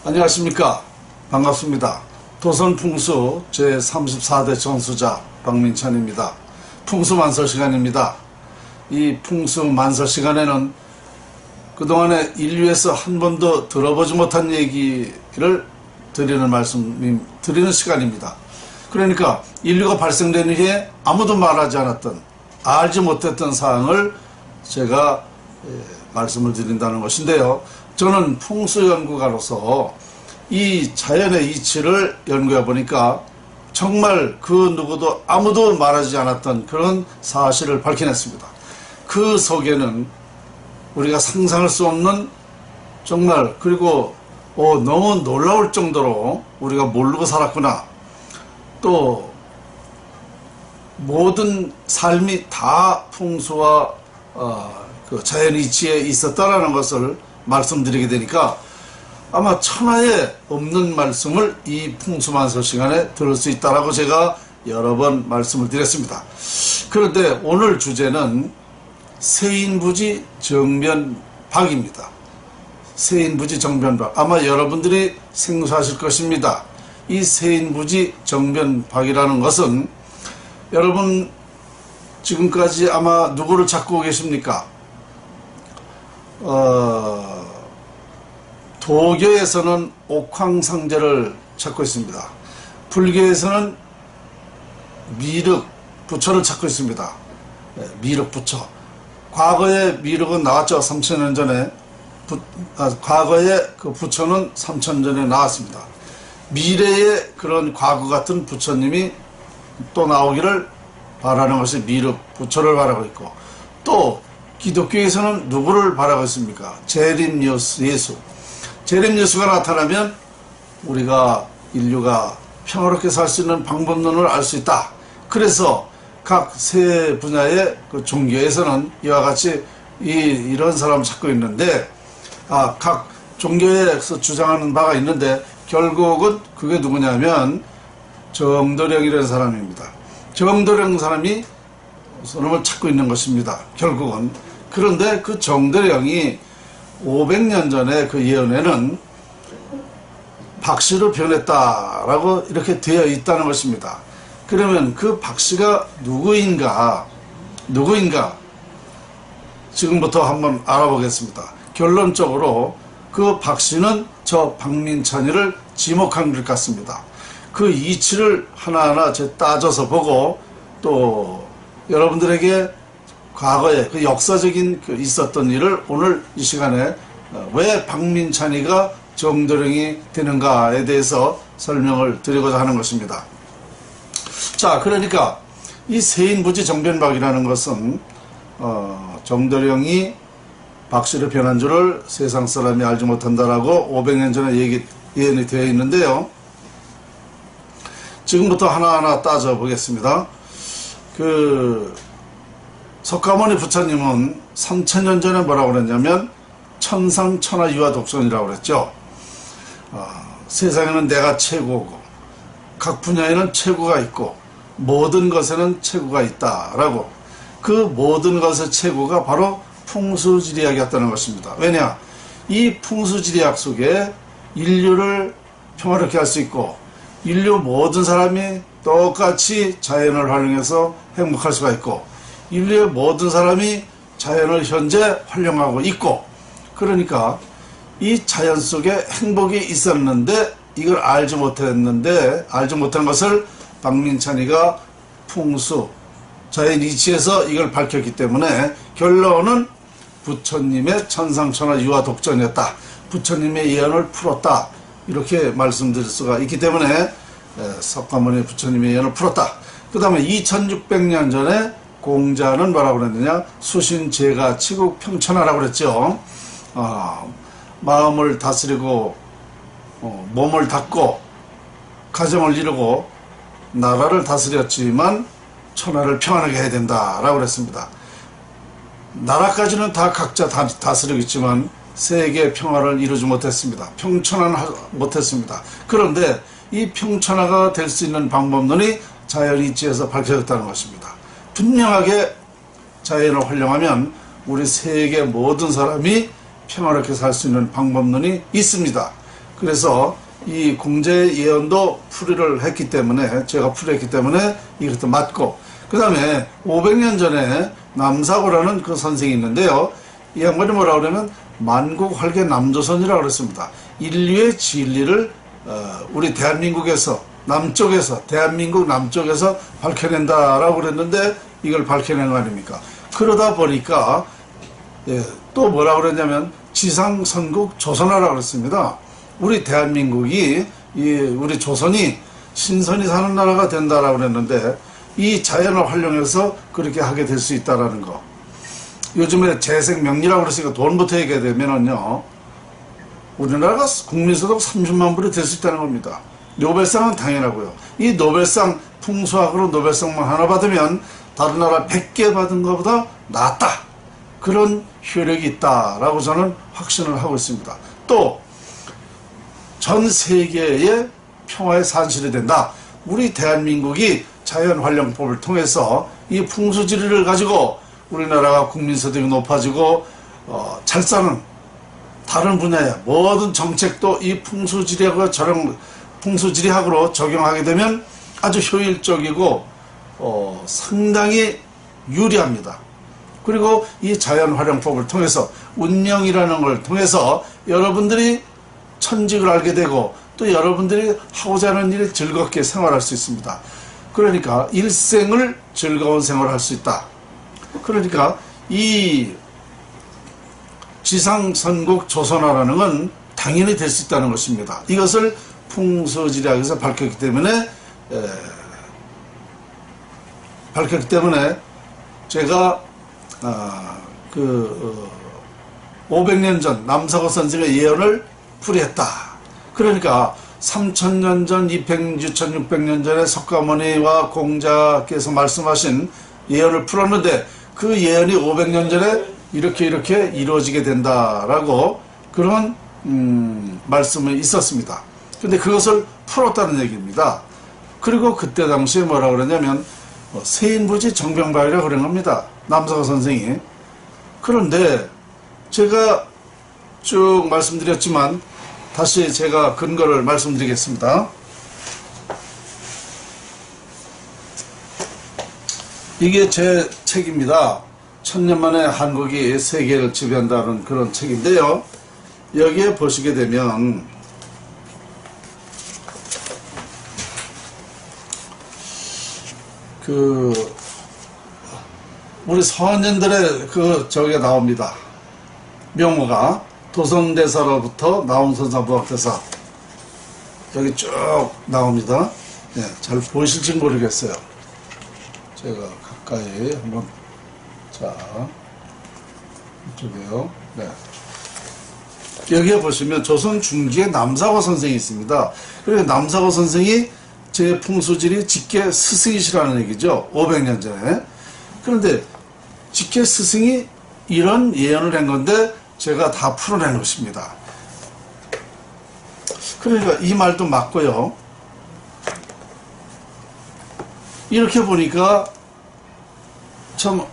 안녕하십니까. 반갑습니다. 도선풍수 제34대 전수자 박민찬입니다. 풍수만설 시간입니다. 이 풍수만설 시간에는 그동안에 인류에서 한 번도 들어보지 못한 얘기를 드리는 시간입니다. 그러니까 인류가 발생된 이후에 아무도 말하지 않았던, 알지 못했던 사항을 제가 말씀을 드린다는 것인데요. 저는 풍수연구가로서 이 자연의 이치를 연구해 보니까 정말 그 누구도 아무도 말하지 않았던 그런 사실을 밝혀냈습니다. 그 속에는 우리가 상상할 수 없는, 정말, 그리고 너무 놀라울 정도로 우리가 모르고 살았구나, 또 모든 삶이 다 풍수와 그 자연 이치에 있었다라는 것을 말씀드리게 되니까 아마 천하에 없는 말씀을 이 풍수만설 시간에 들을 수 있다라고 제가 여러 번 말씀을 드렸습니다. 그런데 오늘 주제는 세인부지 정변박입니다. 세인부지 정변박. 아마 여러분들이 생소하실 것입니다. 이 세인부지 정변박이라는 것은 여러분 지금까지 아마 누구를 찾고 계십니까? 도교에서는 옥황상제를 찾고 있습니다. 불교에서는 미륵 부처를 찾고 있습니다. 미륵 부처. 과거에 미륵은 나왔죠. 3000년 전에. 과거에 그 부처는 3000년 전에 나왔습니다. 미래의 그런 과거 같은 부처님이 또 나오기를 바라는 것이 미륵 부처를 바라고 있고, 또 기독교에서는 누구를 바라고 있습니까? 재림 예수. 재림 예수가 나타나면 우리가 인류가 평화롭게 살 수 있는 방법론을 알 수 있다. 그래서 각 세 분야의 그 종교에서는 이와 같이 이런 사람을 찾고 있는데, 각 종교에서 주장하는 바가 있는데 결국은 그게 누구냐면 정도령이라는 사람입니다. 정도령 사람이 그놈을 찾고 있는 것입니다. 결국은. 그런데 그 정도령이 500년 전에 그 예언에는 박씨로 변했다라고 이렇게 되어 있다는 것입니다. 그러면 그 박씨가 누구인가 지금부터 한번 알아보겠습니다. 결론적으로 그 박씨는 저 박민찬이를 지목한 것 같습니다. 그 이치를 하나하나 따져서 보고, 또 여러분들에게 과거에 그 역사적인 있었던 일을 오늘 이 시간에 왜 박민찬이가 정도령이 되는가에 대해서 설명을 드리고자 하는 것입니다. 자, 그러니까 이 세인부지 정변박이라는 것은 정도령이 박씨로 변한 줄을 세상 사람이 알지 못한다라고 500년 전에 예언이 되어 있는데요. 지금부터 하나하나 따져보겠습니다. 석가모니 부처님은 3000년 전에 뭐라고 그랬냐면 천상천하유화 독존이라고 그랬죠. 세상에는 내가 최고고 각 분야에는 최고가 있고 모든 것에는 최고가 있다라고. 그 모든 것의 최고가 바로 풍수지리학이었다는 것입니다. 왜냐? 이 풍수지리학 속에 인류를 평화롭게 할 수 있고, 인류 모든 사람이 똑같이 자연을 활용해서 행복할 수가 있고, 인류의 모든 사람이 자연을 현재 활용하고 있고, 그러니까 이 자연 속에 행복이 있었는데 이걸 알지 못한 것을 박민찬이가 풍수, 자연 이치에서 이걸 밝혔기 때문에 결론은 부처님의 천상천하 유화 독전이었다. 부처님의 예언을 풀었다. 이렇게 말씀드릴 수가 있기 때문에 석가모니 부처님의 예언을 풀었다. 그 다음에 2600년 전에 공자는 뭐라고 그랬느냐? 수신제가 치국 평천하라고 그랬죠. 마음을 다스리고 몸을 닫고 가정을 이루고 나라를 다스렸지만 천하를 평안하게 해야 된다라고 그랬습니다. 나라까지는 다 각자 다스리고 있지만 세계 평화를 이루지 못했습니다. 평천화는 못했습니다. 그런데 이 평천화가 될 수 있는 방법론이 자연이치에서 밝혀졌다는 것입니다. 분명하게 자연을 활용하면 우리 세계 모든 사람이 평화롭게 살 수 있는 방법론이 있습니다. 그래서 이 공제 예언도 풀이를 했기 때문에, 제가 풀이했기 때문에 이것도 맞고, 그 다음에 500년 전에 남사고라는 그 선생이 있는데요. 이 양반이 뭐라 그러면 만국활개 남조선이라고 그랬습니다. 인류의 진리를 우리 대한민국에서, 대한민국 남쪽에서 밝혀낸다라고 그랬는데 이걸 밝혀낸 거 아닙니까? 그러다 보니까 또 뭐라 그랬냐면 지상선국 조선하라고 그랬습니다. 우리 대한민국이, 우리 조선이 신선이 사는 나라가 된다라고 그랬는데 이 자연을 활용해서 그렇게 하게 될 수 있다라는 거. 요즘에 재생명리라고 그랬으니까 돈부터 얘기해야 되면은요, 우리나라가 국민소득 30만 불이 될 수 있다는 겁니다. 노벨상은 당연하고요. 이 노벨상, 풍수학으로 노벨상만 하나 받으면 다른 나라 100개 받은 것보다 낫다. 그런 효력이 있다라고 저는 확신을 하고 있습니다. 또 전 세계의 평화의 산실이 된다. 우리 대한민국이 자연활용법을 통해서 이 풍수지리를 가지고 우리나라가 국민소득이 높아지고 잘 사는 다른 분야의 모든 정책도 이 풍수지리학으로 적용하게 되면 아주 효율적이고 상당히 유리합니다. 그리고 이 자연활용법을 통해서 운명이라는 걸 통해서 여러분들이 천직을 알게 되고 또 여러분들이 하고자 하는 일을 즐겁게 생활할 수 있습니다. 그러니까 일생을 즐거운 생활을 할 수 있다. 그러니까 이 지상선국 조선화라는 건 당연히 될 수 있다는 것입니다. 이것을 풍수지리학에서 밝혔기 때문에 제가 500년 전 남사고 선생의 예언을 풀이했다. 그러니까 3000년 전, 2600년 전에 석가모니와 공자께서 말씀하신 예언을 풀었는데 그 예언이 500년 전에 이렇게 이루어지게 된다라고 그런 말씀이 있었습니다. 근데 그것을 풀었다는 얘기입니다. 그리고 그때 당시에 뭐라고 그러냐면 세인부지 정병박이라고 그런 겁니다. 남사고 선생이. 그런데 제가 쭉 말씀드렸지만 다시 제가 근거를 말씀드리겠습니다. 이게 제 책입니다. 1000년만에 한국이 세계를 지배한다는 그런 책인데요. 여기에 보시게 되면 우리 서원년들의 저게 나옵니다. 명호가 도성대사로부터 나온선사부학대사 여기 쭉 나옵니다. 네, 잘 보이실지 모르겠어요. 제가 가까이 한번 이쪽에요. 네. 여기에 보시면 조선 중기의 남사고 선생이 있습니다. 그리고 남사고 선생이 제 풍수지리 직계 스승이시라는 얘기죠. 500년 전에. 그런데 직계 스승이 이런 예언을 한 건데 제가 다 풀어낸 것입니다. 그러니까 이 말도 맞고요. 이렇게 보니까 참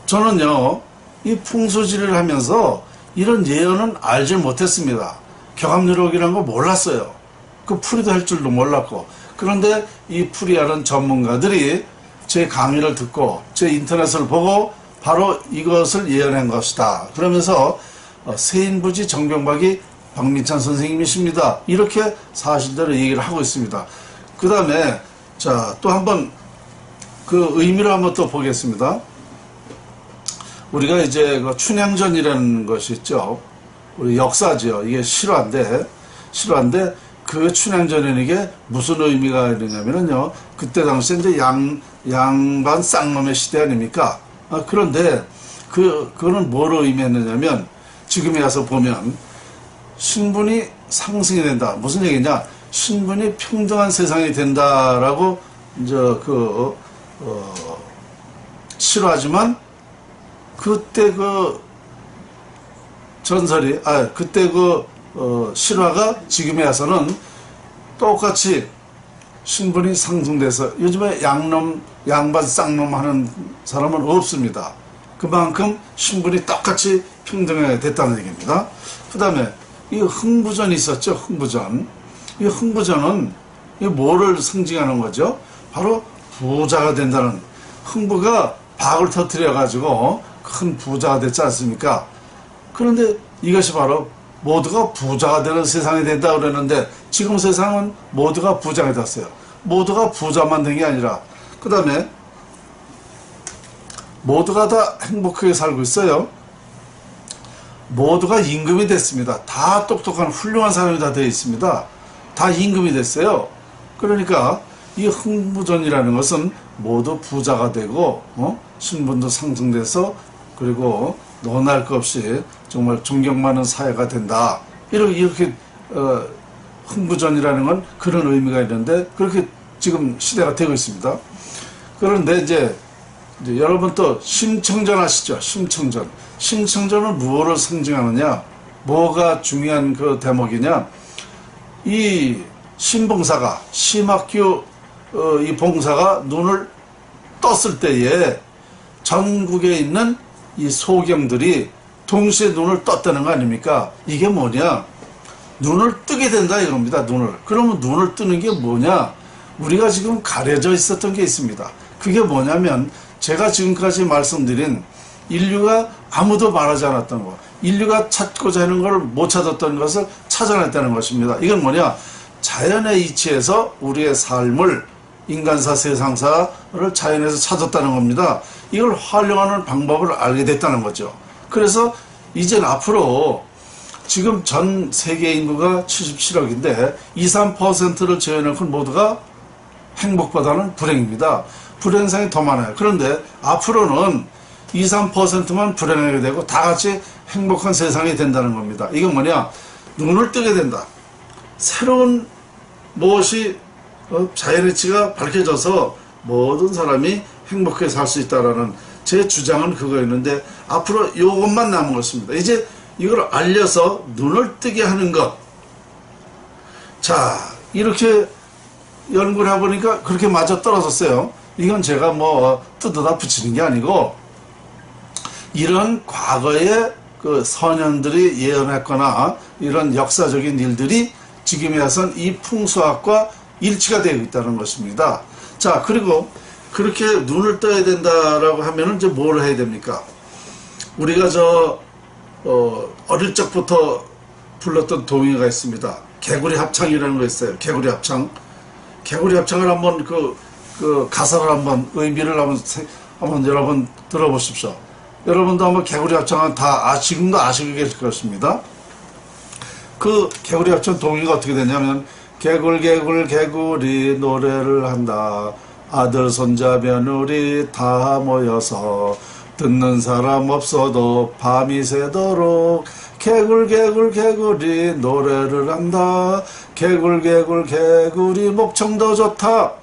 저는요 이 풍수지리를 하면서 이런 예언은 알지 못했습니다. 경합유록이라는 거 몰랐어요. 그 풀이도 할 줄도 몰랐고. 그런데 이 풀이하는 전문가들이 제 강의를 듣고 제 인터넷을 보고 바로 이것을 예언한 것이다. 그러면서 세인부지 정병박이 박민찬 선생님이십니다. 이렇게 사실대로 얘기를 하고 있습니다. 그 다음에 또 한번 그 의미를 한번 또 보겠습니다. 우리가 이제 춘향전이라는 것이 있죠. 우리 역사죠. 이게 실화인데 그 춘향전에는 이게 무슨 의미가 있느냐면요. 그때 당시에 이제 양반 쌍놈의 시대 아닙니까? 그런데 그거는 뭐로 의미했느냐면 지금에 와서 보면 신분이 상승이 된다. 무슨 얘기냐? 신분이 평등한 세상이 된다라고 이제 실화지만 그때 전설이 그때 실화가 지금에 와서는 똑같이 신분이 상승돼서 요즘에 양반 쌍놈 하는 사람은 없습니다. 그만큼 신분이 똑같이 평등하게 됐다는 얘기입니다. 그 다음에 이 흥부전이 있었죠. 흥부전. 이 흥부전은 이 뭐를 상징하는 거죠? 바로 부자가 된다는, 흥부가 박을 터뜨려 가지고 큰 부자가 됐지 않습니까? 그런데 이것이 바로 모두가 부자가 되는 세상이 된다 그랬는데, 지금 세상은 모두가 부자가 됐어요. 모두가 부자만 된 게 아니라 그 다음에 모두가 다 행복하게 살고 있어요. 모두가 임금이 됐습니다. 다 똑똑한 훌륭한 사람이 다 되어 있습니다. 다 임금이 됐어요. 그러니까 이 흥부전이라는 것은 모두 부자가 되고 신분도 상승돼서, 그리고 논할 것 없이 정말 존경받는 사회가 된다. 이렇게 흥부전이라는 건 그런 의미가 있는데, 그렇게 지금 시대가 되고 있습니다. 그런데 이제 여러분 또 심청전 아시죠? 심청전. 심청전은 무엇을 상징하느냐? 뭐가 중요한 그 대목이냐? 이 신봉사가, 심학교 이 봉사가 눈을 떴을 때에 전국에 있는 이 소경들이 동시에 눈을 떴다는 거 아닙니까? 이게 뭐냐? 눈을 뜨게 된다 이겁니다. 눈을. 그러면 눈을 뜨는 게 뭐냐? 우리가 지금 가려져 있었던 게 있습니다. 그게 뭐냐면, 제가 지금까지 말씀드린 인류가 아무도 말하지 않았던 것, 인류가 찾고자 하는 걸 못 찾았던 것을 찾아냈다는 것입니다. 이건 뭐냐? 자연의 이치에서 우리의 삶을, 인간사, 세상사를 자연에서 찾았다는 겁니다. 이걸 활용하는 방법을 알게 됐다는 거죠. 그래서 이젠 앞으로 지금 전 세계 인구가 77억인데 2, 3%를 제외해놓고 모두가 행복보다는 불행입니다. 불행상이 더 많아요. 그런데 앞으로는 2, 3%만 불행하게 되고 다 같이 행복한 세상이 된다는 겁니다. 이건 뭐냐? 눈을 뜨게 된다. 새로운 무엇이 자연의 치가 밝혀져서 모든 사람이 행복하게 살 수 있다라는 제 주장은 그거였는데, 앞으로 이것만 남은 것입니다. 이제 이걸 알려서 눈을 뜨게 하는 것. 자, 이렇게 연구를 해보니까 그렇게 맞아 떨어졌어요. 이건 제가 뭐 뜯어다 붙이는 게 아니고, 이런 과거의 그 선현들이 예언했거나 이런 역사적인 일들이 지금에 와선 이 풍수학과 일치가 되어 있다는 것입니다. 자, 그리고 그렇게 눈을 떠야 된다라고 하면은 이제 뭘 해야 됩니까? 우리가 어릴 적부터 불렀던 동요가 있습니다. 개구리 합창이라는 거 있어요. 개구리 합창. 개구리 합창을 한번 그 가사를 한번, 의미를 한번 여러분 들어보십시오. 여러분도 한번 개구리 합창은 다 지금도 아시고 계실 것입니다. 그 개구리 합창 동요가 어떻게 되냐면, 개구리 노래를 한다. 아들 손자 며느리 다 모여서 듣는 사람 없어도 밤이 새도록 개구리 노래를 한다. 개구리 목청도 좋다.